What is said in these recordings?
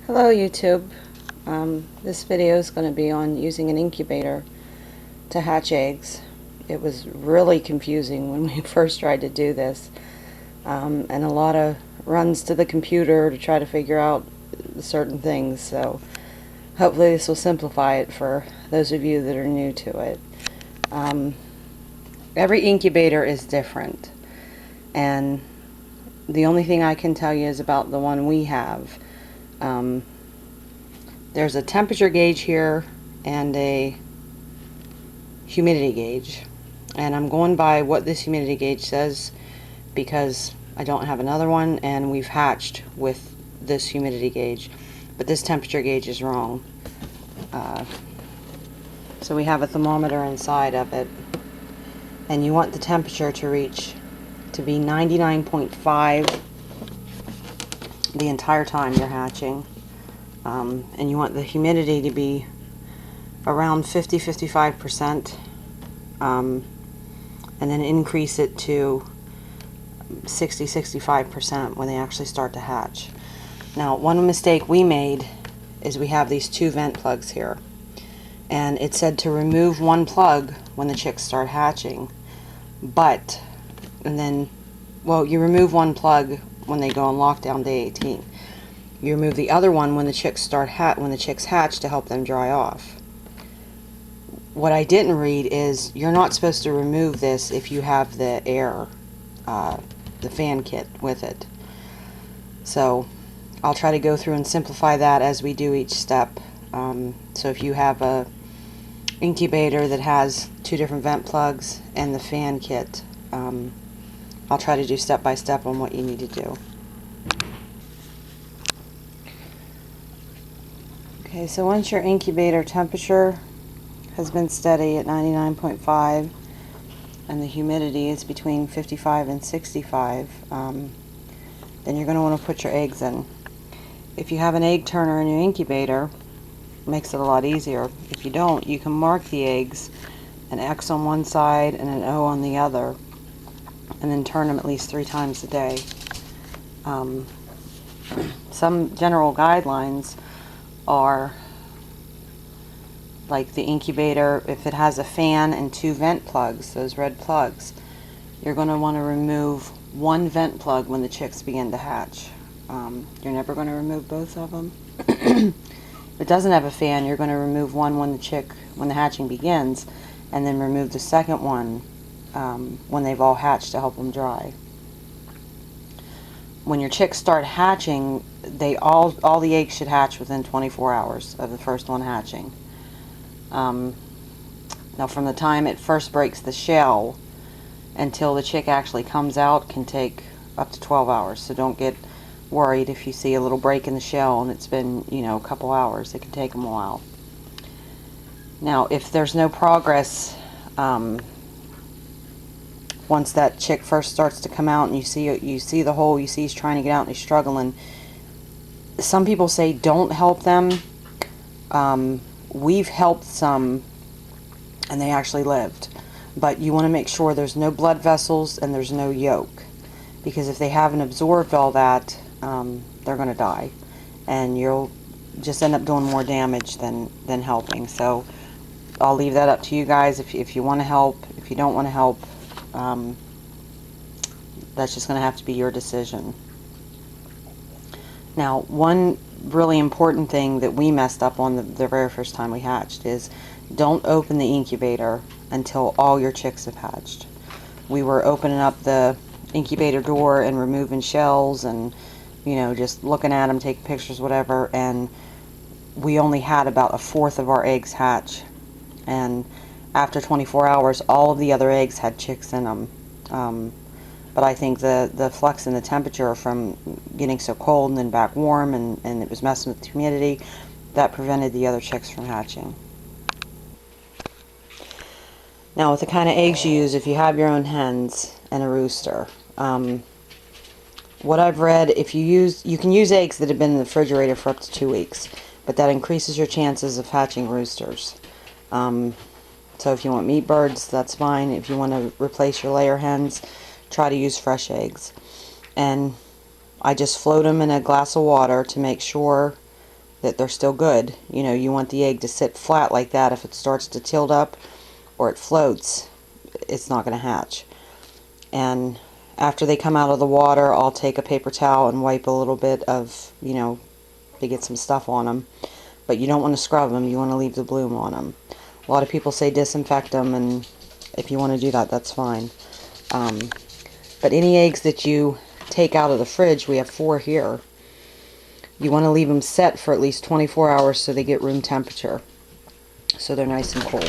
Hello YouTube. This video is going to be on using an incubator to hatch eggs. It was really confusing when we first tried to do this, and a lot of runs to the computer to try to figure out certain things, so hopefully this will simplify it for those of you that are new to it. Every incubator is different, and the only thing I can tell you is about the one we have. There's a temperature gauge here and a humidity gauge, and I'm going by what this humidity gauge says because I don't have another one, and we've hatched with this humidity gauge, but this temperature gauge is wrong. So we have a thermometer inside of it, and you want the temperature to be 99.5 the entire time you're hatching. And you want the humidity to be around 50-55%, and then increase it to 60-65% when they actually start to hatch. Now, one mistake we made is we have these two vent plugs here, and it said to remove one plug when the chicks start hatching, you remove one plug when they go on lockdown day 18. You remove the other one when the chicks hatch to help them dry off. What I didn't read is you're not supposed to remove this if you have the the fan kit with it. So I'll try to go through and simplify that as we do each step. So if you have a incubator that has two different vent plugs and the fan kit, I'll try to do step by step on what you need to do. Okay, so once your incubator temperature has been steady at 99.5 and the humidity is between 55 and 65, then you're going to want to put your eggs in. If you have an egg turner in your incubator, it makes it a lot easier. If you don't, you can mark the eggs, an X on one side and an O on the other, and then turn them at least 3 times a day. Some general guidelines are, like the incubator, if it has a fan and 2 vent plugs, those red plugs, you're going to want to remove one vent plug when the chicks begin to hatch. You're never going to remove both of them. If it doesn't have a fan, you're going to remove one when the hatching begins, and then remove the second one when they've all hatched to help them dry. When your chicks start hatching, all the eggs should hatch within 24 hours of the first one hatching. Now, from the time it first breaks the shell until the chick actually comes out can take up to 12 hours. So don't get worried if you see a little break in the shell and it's been, a couple hours. It can take them a while. Now, if there's no progress, once that chick first starts to come out and you see the hole, you see he's trying to get out and he's struggling, some people say don't help them. We've helped some and they actually lived, but you want to make sure there's no blood vessels and there's no yolk, because if they haven't absorbed all that, they're going to die, and you'll just end up doing more damage than helping. So I'll leave that up to you guys. If you want to help, if you don't want to help, that's just going to have to be your decision. Now, one really important thing that we messed up on the very first time we hatched is don't open the incubator until all your chicks have hatched. We were opening up the incubator door and removing shells and, just looking at them, taking pictures, whatever, and we only had about 1/4 of our eggs hatch. And after 24 hours, all of the other eggs had chicks in them. But I think the flux in the temperature from getting so cold and then back warm, and it was messing with the humidity, that prevented the other chicks from hatching. Now, with the kind of eggs you use, if you have your own hens and a rooster, what I've read, you can use eggs that have been in the refrigerator for up to 2 weeks, but that increases your chances of hatching roosters. So if you want meat birds, that's fine. If you want to replace your layer hens, try to use fresh eggs. And I just float them in a glass of water to make sure that they're still good. You know, you want the egg to sit flat like that. If it starts to tilt up or it floats, it's not going to hatch. And after they come out of the water, I'll take a paper towel and wipe a little bit of, you know, to get some stuff on them. But you don't want to scrub them, you want to leave the bloom on them. A lot of people say disinfect them, and if you want to do that, that's fine. But any eggs that you take out of the fridge, we have 4 here, you want to leave them set for at least 24 hours so they get room temperature, so they're nice and cool.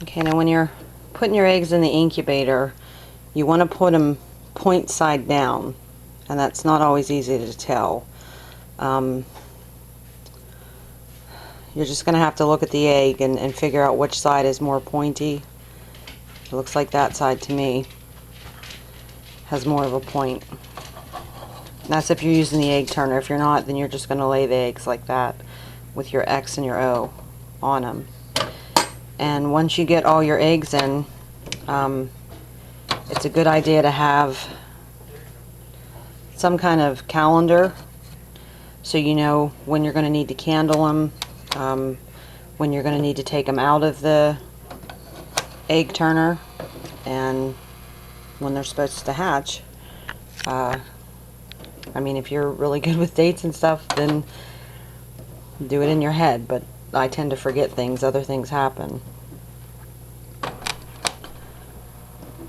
Okay, now when you're putting your eggs in the incubator, you want to put them point side down, and that's not always easy to tell. You're just going to have to look at the egg and figure out which side is more pointy. It looks like that side to me has more of a point. That's if you're using the egg turner. If you're not, then you're just going to lay the eggs like that with your X and your O on them. And once you get all your eggs in, it's a good idea to have some kind of calendar so you know when you're going to need to candle them, when you're going to need to take them out of the egg turner, and when they're supposed to hatch. I mean, if you're really good with dates and stuff, then do it in your head, but I tend to forget things. Other things happen.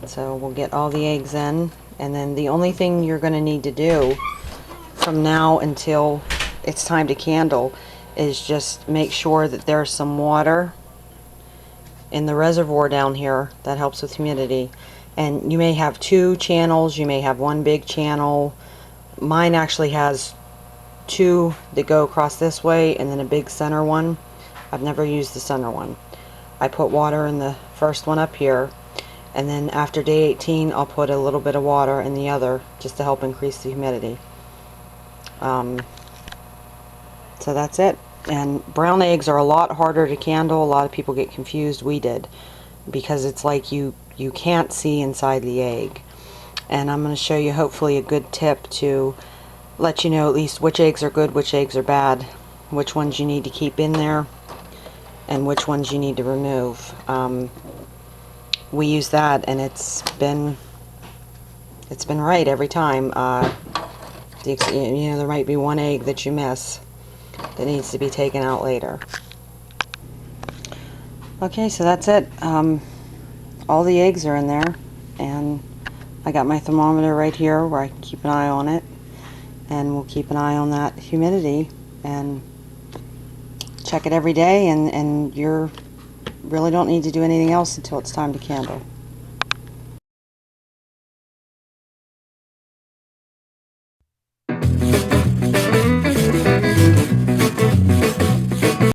So we'll get all the eggs in, and then the only thing you're going to need to do from now until it's time to candle is just make sure that there's some water in the reservoir down here. That helps with humidity. And you may have 2 channels, you may have 1 big channel. Mine actually has 2 that go across this way and then a big center one. I've never used the center one. I put water in the first one up here, and then after day 18 I'll put a little bit of water in the other just to help increase the humidity. So that's it. And brown eggs are a lot harder to candle. A lot of people get confused. We did, because it's like you can't see inside the egg. And I'm going to show you hopefully a good tip to let you know at least which eggs are good, which eggs are bad, which ones you need to keep in there, and which ones you need to remove. We use that, and it's been right every time. You know, there might be 1 egg that you miss that needs to be taken out later. Okay, so that's it. All the eggs are in there, and I got my thermometer right here where I can keep an eye on it, and we'll keep an eye on that humidity and check it every day, and you really don't need to do anything else until it's time to candle.